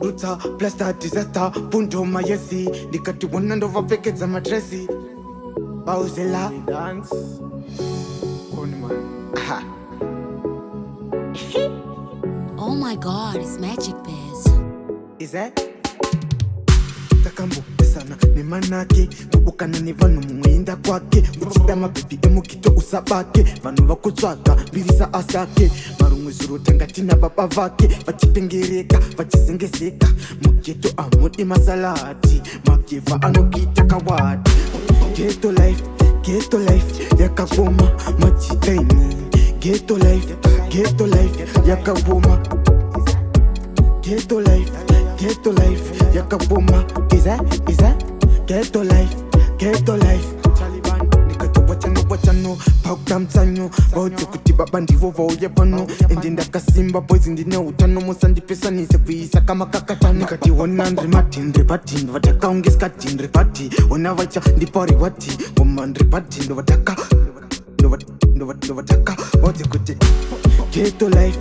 Ruta, plaster, disaster, punto mayesi. Nikati wanando vapekeza matresi. Pauz dance. Koni man. Aha. Oh my god, it's Magic Biz. Is that? Takambu sana ni manake mubukana ni vanu mwenda kwake uchitama bibi emukito usabake vanu vakutsvaga mbirisa asake marumwe zuro tangatina baba vake vachitengereka vachizengezeka mugeto amudi masalati mageva anokita kawati ghetto life yakagoma machitaini ghetto life yakagoma ghetto life yakaboma is that ghetto life Taliban nikatubwachano paukamsanyo vaute kuti baba ndivo vauya pano ende ndakasimba boys ndine utano musandipesanise kuisa kama kakatano nikati wona ndrimati vatakaungesikati ndripati wona vacha ndipari wati woma ndripati ndovataka vaute kuti ghetto life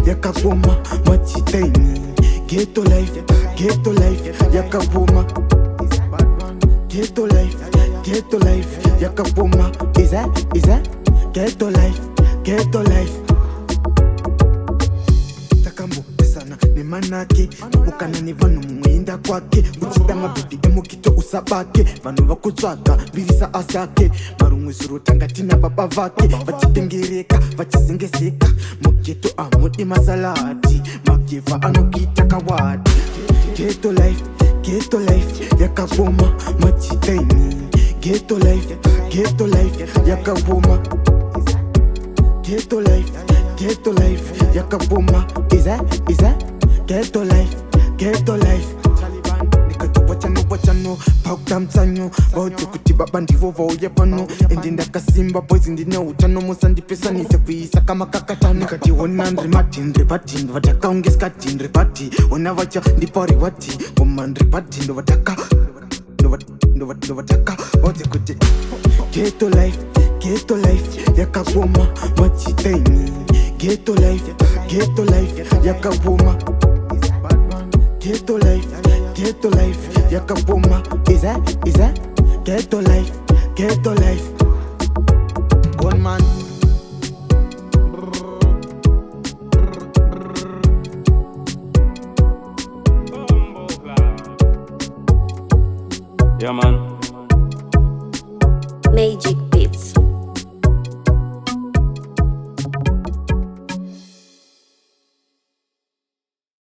yakaboma machitaini Ghetto life yakaboma Ghetto life yakaboma is that ghetto life takambu sana ni manake ukana ni vanu mwenda kwake uchitama bibi emukito usabake vanu vakutsvaga mbirisa asake marumwe zuro tangatina baba vake vachitengereka vachizengezeka mugeto amudi masalati mageva anokita kawati ghetto life yakaboma machitaini ghetto life yakaboma ghetto life yakaboma is that ghetto life Taliban nikatubwachano paukamsanyo vaute kuti baba ndivo vauya pano ende ndakasimba boys ndine utano musandipesanise kuisa kama kakatano nikati wona ndrimati vatakaungesikati ndripati wona vacha ndipari wati woma ndripati ndovataka vaute kuti ghetto life yakaboma machitaini ghetto life yakaboma ghetto life yakaboma is that ghetto life one man yeah man